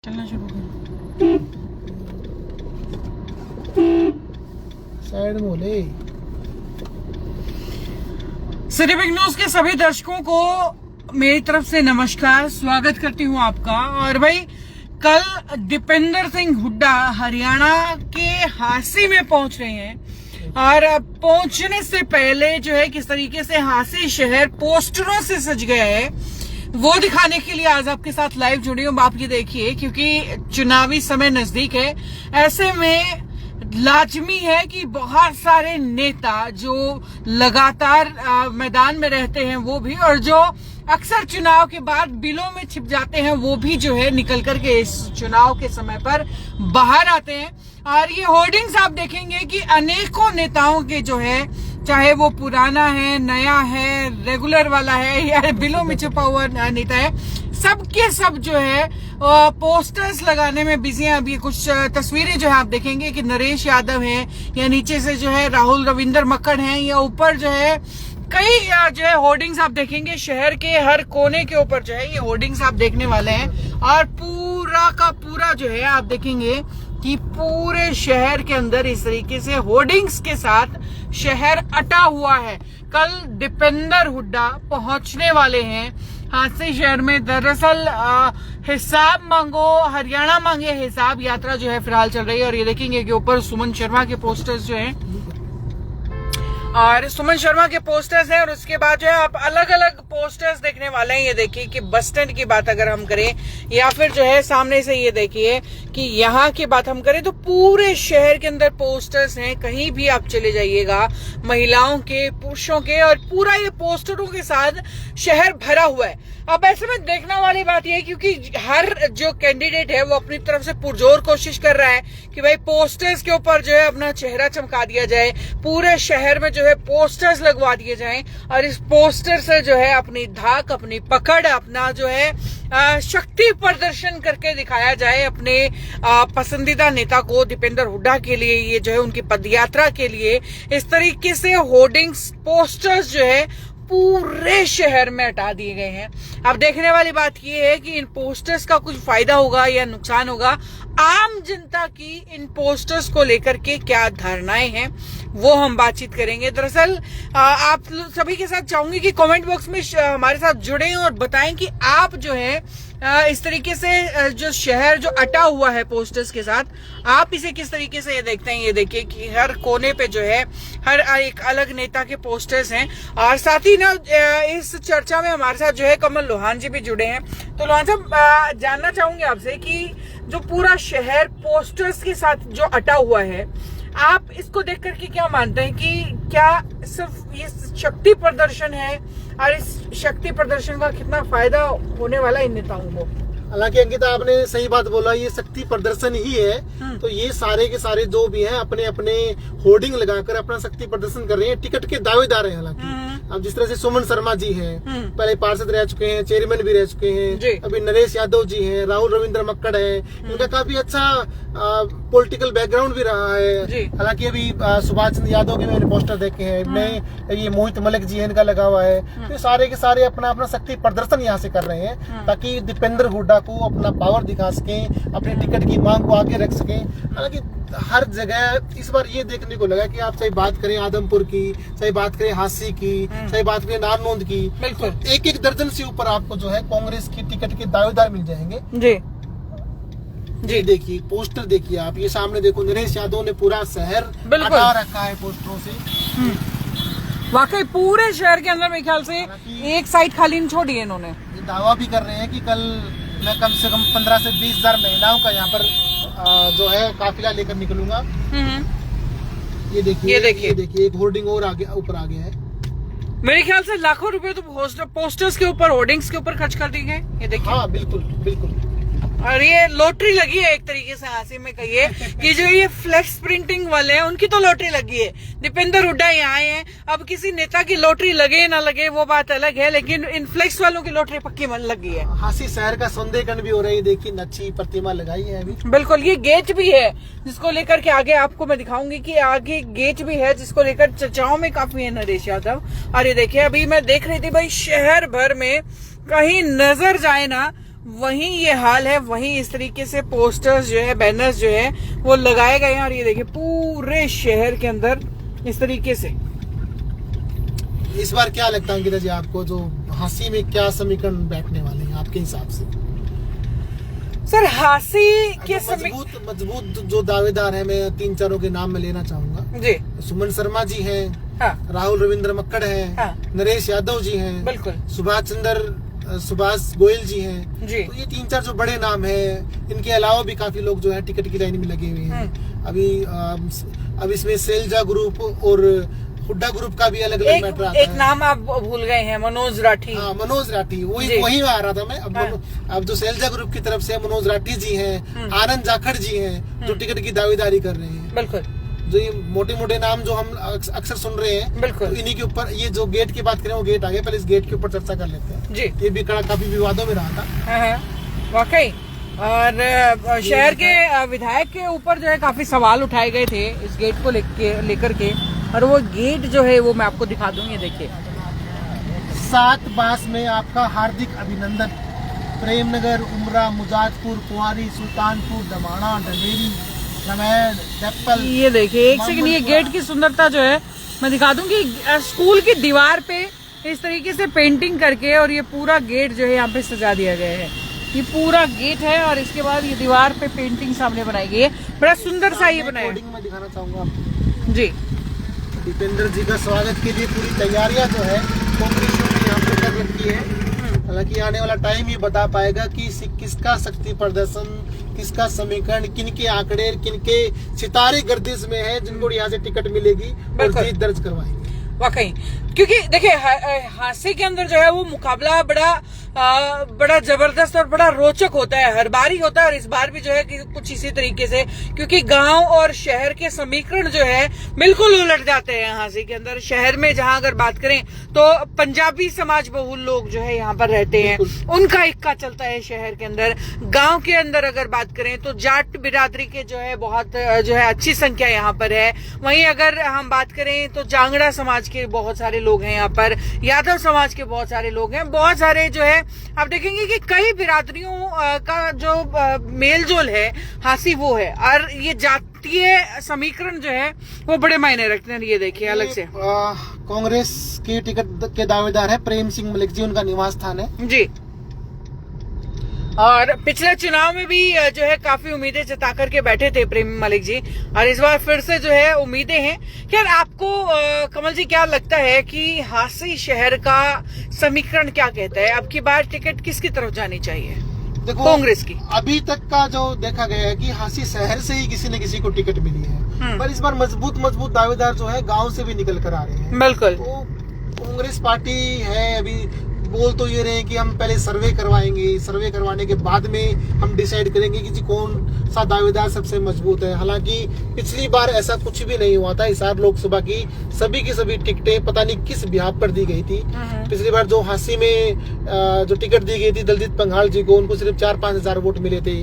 चलना शुरू कर। साइड में ले। सिटी बिग न्यूज के सभी दर्शकों को मेरी तरफ से नमस्कार, स्वागत करती हूं आपका। और भाई, कल दीपेंद्र सिंह हुड्डा हरियाणा के हांसी में पहुंच रहे हैं और पहुंचने से पहले जो है किस तरीके से हांसी शहर पोस्टरों से सज गया है वो दिखाने के लिए आज आपके साथ लाइव जुड़ी हूं। आप ये देखिए, क्योंकि चुनावी समय नजदीक है, ऐसे में लाजमी है कि बहुत सारे नेता जो लगातार मैदान में रहते हैं वो भी, और जो अक्सर चुनाव के बाद बिलों में छिप जाते हैं वो भी जो है निकल करके इस चुनाव के समय पर बाहर आते हैं। और ये होर्डिंग्स आप देखेंगे कि अनेकों नेताओं के जो है, चाहे वो पुराना है, नया है, रेगुलर वाला है या बिलों में छुपा हुआ नेता है, सबके सब जो है पोस्टर्स लगाने में बिजी हैं। अभी कुछ तस्वीरें जो है आप देखेंगे कि नरेश यादव हैं, या नीचे से जो है राहुल रविंदर मक्कड़ हैं, या ऊपर जो है कई जो है होर्डिंग्स आप देखेंगे शहर के हर कोने के ऊपर जो है ये होर्डिंग्स आप देखने वाले हैं। और पूरा का पूरा जो है आप देखेंगे कि पूरे शहर के अंदर इस तरीके से होर्डिंग्स के साथ शहर अटा हुआ है। कल दीपेंद्र हुड्डा पहुंचने वाले हैं हांसी शहर में। दरअसल हिसाब मांगो हरियाणा मांगे हिसाब यात्रा जो है फिलहाल चल रही है। और ये देखेंगे कि ऊपर सुमन शर्मा के पोस्टर्स जो हैं, और सुमन शर्मा के पोस्टर्स हैं, और उसके बाद जो है आप अलग अलग पोस्टर्स देखने वाले हैं। ये देखिए कि बस स्टैंड की बात अगर हम करें, या फिर जो है सामने से ये देखिए कि यहाँ की बात हम करें, तो पूरे शहर के अंदर पोस्टर्स हैं। कहीं भी आप चले जाइएगा, महिलाओं के, पुरुषों के, और पूरा ये पोस्टरों के साथ शहर भरा हुआ है। अब ऐसे में देखने वाली बात यह है, क्योंकि हर जो कैंडिडेट है वो अपनी तरफ से पुरजोर कोशिश कर रहा है कि भाई पोस्टर्स के ऊपर जो है अपना चेहरा चमका दिया जाए, पूरे शहर में जो है पोस्टर्स लगवा दिए जाएं, और इस पोस्टर से जो है अपनी धाक, अपनी पकड़, अपना जो है शक्ति प्रदर्शन करके दिखाया जाए अपने पसंदीदा नेता को, दीपेंद्र हुड्डा के लिए। ये जो है उनकी पदयात्रा के लिए इस तरीके से होर्डिंग्स, पोस्टर्स जो है पूरे शहर में हटा दिए गए हैं। अब देखने वाली बात यह है कि इन पोस्टर्स का कुछ फायदा होगा या नुकसान होगा। आम जनता की इन पोस्टर्स को लेकर के क्या धारणाएं हैं वो हम बातचीत करेंगे। दरअसल आप सभी के साथ चाहूंगी कि कमेंट बॉक्स में हमारे साथ जुड़ें और बताएं कि आप जो है इस तरीके से जो शहर जो अटा हुआ है पोस्टर्स के साथ, आप इसे किस तरीके से ये देखते हैं। ये देखिए कि हर कोने पे जो है हर एक अलग नेता के पोस्टर्स हैं। और साथ ही ना इस चर्चा में हमारे साथ जो है कमल लोहान जी भी जुड़े हैं। तो लोहान साहब, जानना चाहूंगे आपसे कि जो पूरा शहर पोस्टर्स के साथ जो अटा हुआ है, आप इसको देख करके क्या मानते हैं कि क्या सिर्फ ये शक्ति प्रदर्शन है, और इस शक्ति प्रदर्शन का कितना फायदा होने वाला इन नेताओं को? हालांकि अंकिता, आपने सही बात बोला, ये शक्ति प्रदर्शन ही है। तो ये सारे के सारे जो भी हैं अपने अपने होर्डिंग लगाकर अपना शक्ति प्रदर्शन कर रहे हैं, टिकट के दावेदार हैं। हालांकि अब जिस तरह से सुमन शर्मा जी हैं, पहले पार्षद रह चुके हैं, चेयरमैन भी रह चुके हैं, अभी नरेश यादव जी हैं, राहुल रविंद्र मक्कड़ है, इनका काफी अच्छा पॉलिटिकल बैकग्राउंड भी रहा है। हालांकि अभी सुभाष चंद्र यादव के मैंने पोस्टर देखे हैं, नए ये मोहित मलिक जी है, इनका लगा हुआ है। तो सारे के सारे अपना अपना शक्ति प्रदर्शन यहाँ से कर रहे हैं ताकि दीपेंद्र हुड्डा को अपना पावर दिखा सके, अपने टिकट की मांग को आगे रख सके। हालांकि हर जगह इस बार ये देखने को लगा कि आप चाहे बात करें आदमपुर की, चाहे बात करें हांसी की, चाहे बात करें नारनौंद की, बिल्कुल एक एक दर्जन से ऊपर आपको जो है कांग्रेस की टिकट के दावेदार मिल जाएंगे। जी देखिए पोस्टर, देखिए आप ये सामने देखो, नरेश यादव ने पूरा शहर हटा रखा है पोस्टरों से। वाकई पूरे शहर के अंदर मेरे ख्याल से एक साइड खाली नहीं छोड़ी है इन्होंने। ये दावा भी कर रहे हैं कि कल मैं कम से कम 15 से 20 हजार महिलाओं का यहाँ पर जो है काफिला लेकर निकलूंगा। ये देखिए एक होर्डिंग और आगे ऊपर आ गया है। मेरे ख्याल से लाखों रुपए तो पोस्टर्स के ऊपर, होर्डिंग्स के ऊपर खर्च कर दिए गए। ये देखिए, हाँ बिल्कुल बिल्कुल। और ये लॉटरी लगी है एक तरीके से, हांसी में कहिए कि जो ये फ्लेक्स प्रिंटिंग वाले हैं उनकी तो लॉटरी लगी है। दीपेंद्र हुड्डा यहाँ आए हैं, अब किसी नेता की लॉटरी लगे ना लगे वो बात अलग है, लेकिन इन फ्लेक्स वालों की लॉटरी पक्की लगी है। हांसी शहर का सौंदर्यीकरण भी हो रही है। देखिए अच्छी प्रतिमा लगाई है अभी। बिल्कुल, ये गेट भी है जिसको लेकर के आगे आपको मैं दिखाऊंगी कि आगे गेट भी है जिसको लेकर चर्चाओं में काफी है नरेश यादव। और ये देखिए, अभी मैं देख रही थी भाई शहर भर में कहीं नजर जाए ना वहीं ये हाल है, वहीं इस तरीके से पोस्टर्स जो है, बैनर्स जो है वो लगाए गए हैं। और ये देखिए पूरे शहर के अंदर इस तरीके से। इस बार क्या लगता है अंकिता जी आपको, जो हांसी में क्या समीकरण बैठने वाले हैं आपके हिसाब से? सर हांसी के मजबूत जो दावेदार है, मैं 3-4 के नाम में लेना चाहूंगा जी। सुमन शर्मा जी हैं, हाँ। राहुल रविंद्र मक्कड़ हैं, हाँ। नरेश यादव जी हैं, बिल्कुल, सुभाष गोयल जी हैं जी। तो ये 3-4 जो बड़े नाम हैं। इनके अलावा भी काफी लोग जो है टिकट की लाइन में लगे हुए हैं। अभी इसमें सेल्जा ग्रुप और हुड्डा ग्रुप का भी अलग अलग मैटर आता है। एक नाम आप भूल गए हैं, मनोज राठी। हाँ, मनोज राठी, वही आ रहा था मैं। अब जो सेल्जा ग्रुप की तरफ से मनोज राठी जी हैं, आनंद जाखड़ जी हैं, जो टिकट की दावेदारी कर रहे हैं। बिल्कुल, जो ये मोटे मोटे नाम जो हम अक्सर सुन रहे हैं, बिल्कुल, तो इन्हीं के ऊपर, ये जो गेट की बात करें वो गेट आगे, पहले इस गेट के ऊपर चर्चा कर लेते हैं जी। ये भी काफी विवादों में रहा था। वाकई। और शहर के विधायक के ऊपर जो है काफी सवाल उठाए गए थे इस गेट को लेकर के। और वो गेट जो है वो मैं आपको दिखा दूंगी, देखिए। 7 बास में आपका हार्दिक अभिनंदन। प्रेमनगर, उमरा, मुजादपुर, कुंवारी, सुल्तानपुर, दमाणा, ढंडेरी, नमैर, डेप्पल। ये देखिए, एक सेकंड, ये गेट की सुंदरता जो है मैं दिखा दूंगी। स्कूल की दीवार पे इस तरीके से पेंटिंग करके और ये पूरा गेट जो है यहाँ पे सजा दिया गया है। ये पूरा गेट है और इसके बाद ये दीवार पे पेंटिंग सामने बनाई गई है। बड़ा सुंदर सा ये बनाया है। मैं दिखाना चाहूंगा आपको जी। दीपेंद्र जी का स्वागत के लिए पूरी तैयारियां जो है कांग्रेस ने यहाँ पे कर रखी है। हालांकि आने वाला टाइम ही बता पाएगा कि किसका शक्ति प्रदर्शन, किसका समीकरण, किनके आंकड़े, किनके सितारे गर्दिश में है, जिनको यहाँ से टिकट मिलेगी और जीत दर्ज करवाएंगे। वाकई, क्योंकि देखिए हांसी के अंदर जो है वो मुकाबला बड़ा जबरदस्त और बड़ा रोचक होता है, हर बार ही होता है। और इस बार भी जो है कि कुछ इसी तरीके से, क्योंकि गांव और शहर के समीकरण जो है बिल्कुल उलट जाते हैं हांसी के अंदर। शहर में जहां अगर बात करें तो पंजाबी समाज बहुल लोग जो है यहाँ पर रहते हैं, उनका इक्का चलता है शहर के अंदर। गांव के अंदर अगर बात करें तो जाट बिरादरी के जो है बहुत जो है अच्छी संख्या यहाँ पर है। वहीं अगर हम बात करें तो जांगड़ा समाज के बहुत सारे लोग हैं यहाँ पर, यादव समाज के बहुत सारे लोग हैं, बहुत सारे जो है आप देखेंगे कि कई बिरादरियों का जो मेल जोल है हांसी वो है। और ये जातीय समीकरण जो है वो बड़े मायने रखते हैं। ये देखिए अलग से कांग्रेस की टिकट के दावेदार है प्रेम सिंह मलिक जी, उनका निवास स्थान है जी। और पिछले चुनाव में भी जो है काफी उम्मीदें जता करके बैठे थे प्रेम मलिक जी, और इस बार फिर से जो है उम्मीदें हैं। खैर, आपको कमल जी क्या लगता है कि हांसी शहर का समीकरण क्या कहता है? अब की बार टिकट किसकी तरफ जानी चाहिए? देखो, कांग्रेस की। अभी तक का जो देखा गया है कि हांसी शहर से ही किसी न किसी को टिकट मिली है, पर इस बार मजबूत दावेदार जो है गाँव से भी निकल कर आ रहे हैं। बिल्कुल, तो कांग्रेस पार्टी है, अभी बोल तो ये रहे कि हम पहले सर्वे करवाएंगे, सर्वे करवाने के बाद में हम डिसाइड करेंगे कि कौन सा दावेदार सबसे मजबूत है। हालांकि पिछली बार ऐसा कुछ भी नहीं हुआ था। हिसार लोकसभा की सभी टिकटें पता नहीं किस बिहाफ पर दी गई थी। पिछली बार जो हांसी में जो टिकट दी गई थी दलजीत पंघाल जी को, उनको सिर्फ 4-5 हजार वोट मिले थे।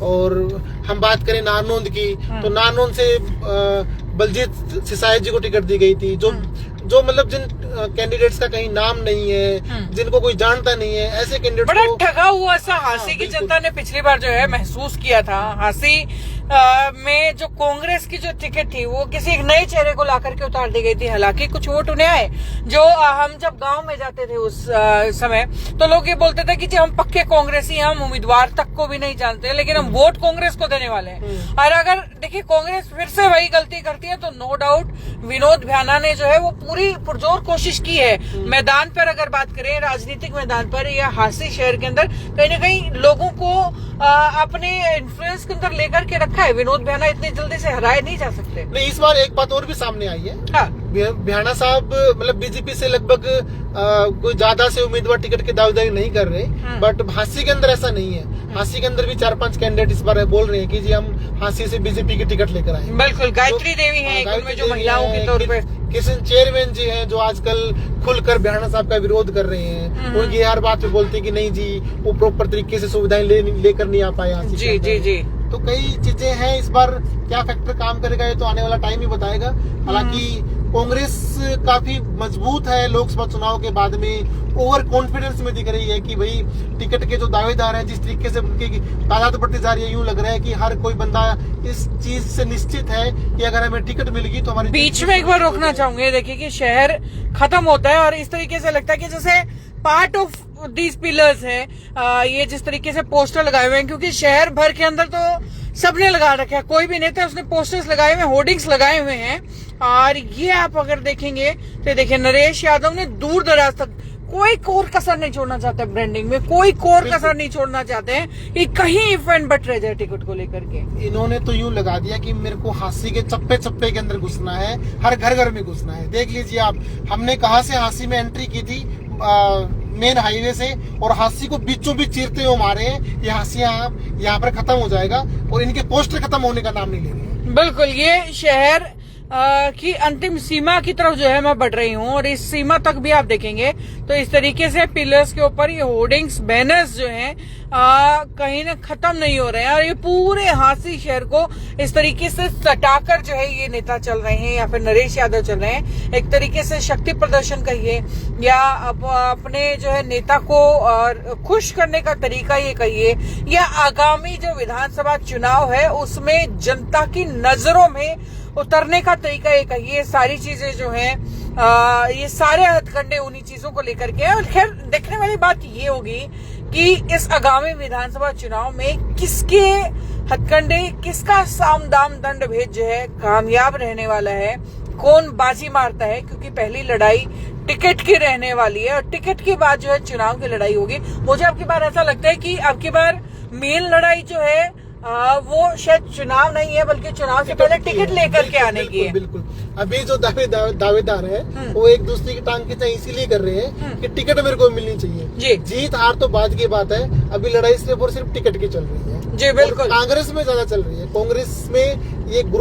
और हम बात करें नारनौंद की, तो नारनौंद से बलजीत सिसाई जी को टिकट दी गई थी, जो मतलब जिन कैंडिडेट्स का कहीं नाम नहीं है, जिनको कोई जानता नहीं है, ऐसे कैंडिडेट बड़ा ठगा हुआ सा हांसी की जनता ने पिछली बार जो है महसूस किया था। हांसी में जो कांग्रेस की जो टिकट थी वो किसी एक नए चेहरे को लाकर के उतार दी गई थी। हालांकि कुछ वोट उन्हें आए, जो हम जब गांव में जाते थे उस समय, तो लोग ये बोलते थे कि जी हम पक्के कांग्रेसी, हम उम्मीदवार तक को भी नहीं जानते, लेकिन हम वोट कांग्रेस को देने वाले हैं। और अगर देखिए कांग्रेस फिर से वही गलती करती है तो नो डाउट विनोद भ्याना ने जो है वो पूरी पुरजोर कोशिश की है। मैदान पर अगर बात करें, राजनीतिक मैदान पर या हांसी शहर के अंदर कहीं ना कहीं लोगों को अपने इन्फ्लुएंस के अंदर लेकर के रखा है। विनोद भ्याना इतनी जल्दी से हराए नहीं जा सकते। नहीं, इस बार एक बात और भी सामने आई है। हाँ। भ्याना साहब मतलब बीजेपी से लगभग कोई ज्यादा से उम्मीदवार टिकट की दावेदारी नहीं कर रहे, बट हांसी के अंदर ऐसा नहीं है। हांसी के अंदर भी 4-5 कैंडिडेट इस बार बोल रहे हैं कि जी हम हांसी से बीजेपी की टिकट लेकर आए। बिल्कुल, गायत्री देवी है उनमें जो महिलाओं के तौर पे, किशन चेयरमैन जी हैं जो आजकल खुलकर भ्याना साहब का विरोध कर रहे हैं। उनकी हर बात पे बोलते हैं कि नहीं जी वो प्रॉपर तरीके से सुविधाएं लेकर नहीं आ पाए हांसी जी जी जी। तो कई चीजें हैं। इस बार क्या फैक्टर काम करेगा ये तो आने वाला टाइम ही बताएगा। हालांकि कांग्रेस काफी मजबूत है लोकसभा चुनाव के बाद में, ओवर कॉन्फिडेंस में दिख रही है कि भाई टिकट के जो दावेदार हैं, जिस तरीके से उनकी तादाद बढ़ती जा रही है, यूं लग रहा है कि हर कोई बंदा इस चीज से निश्चित है कि अगर हमें टिकट मिल गई तो हमारी बीच में एक बार रोकना चाहूंगे। देखिए कि शहर खत्म होता है और इस तरीके से लगता है कि जैसे पार्ट ऑफ दीज पिलर्स है, ये जिस तरीके से पोस्टर लगाए हुए हैं, क्योंकि शहर भर के अंदर तो सबने लगा रखा है, कोई भी नेता उसने पोस्टर्स लगाए हुए, होर्डिंग्स लगाए हुए हैं। और ये आप अगर देखेंगे तो देखिए नरेश यादव ने दूर दराज तक कोई कोर कसर नहीं छोड़ना चाहते, ब्रांडिंग में कोई कोर कसर नहीं छोड़ना चाहते हैं कि कहीं इवेंट बट रह जाए टिकट को लेकर के। इन्होंने तो यूं लगा दिया कि मेरे को हांसी के चप्पे चप्पे के अंदर घुसना है, हर घर घर में घुसना है। देख लीजिए आप, हमने कहां से हांसी में एंट्री की थी, मेन हाईवे से, और हांसी को बीचों बीच चीरते हुए मारे हैं। ये हांसी यहाँ पर खत्म हो जाएगा और इनके पोस्टर खत्म होने का नाम नहीं ले रहे हैं। बिल्कुल, ये शहर की अंतिम सीमा की तरफ जो है मैं बढ़ रही हूँ और इस सीमा तक भी आप देखेंगे तो इस तरीके से पिलर्स के ऊपर ये होर्डिंग्स, बैनर्स जो हैं कहीं ना खत्म नहीं हो रहे हैं और ये पूरे हांसी शहर को इस तरीके से सटाकर जो है ये नेता चल रहे हैं या फिर नरेश यादव चल रहे हैं। एक तरीके से शक्ति प्रदर्शन कहिए या अपने जो है नेता को खुश करने का तरीका ये कहिए, या आगामी जो विधानसभा चुनाव है उसमें जनता की नजरों में उतरने का तरीका ये कहिए। सारी चीजें जो हैं ये सारे हथकंडे उन्हीं चीजों को लेकर के हैं। और खैर देखने वाली बात ये होगी कि इस आगामी विधानसभा चुनाव में किसके हथकंडे, किसका साम दाम दंड भेद जो है कामयाब रहने वाला है, कौन बाजी मारता है, क्योंकि पहली लड़ाई टिकट की रहने वाली है और टिकट के बाद जो है चुनाव की लड़ाई होगी। मुझे आपकी बार ऐसा लगता है कि आपकी बार मेन लड़ाई जो है वो शायद चुनाव नहीं है बल्कि चुनाव से पहले टिकट लेकर के आने की है। बिल्कुल, अभी जो दावेदार है वो एक दूसरे की टांग खींचाई इसीलिए कर रहे हैं कि टिकट मेरे को मिलनी चाहिए। जीत हार तो बाद की बात है, अभी लड़ाई सिर्फ और सिर्फ टिकट की चल रही है। जी बिल्कुल, कांग्रेस में ज्यादा चल रही है। कांग्रेस में ये ग्रुप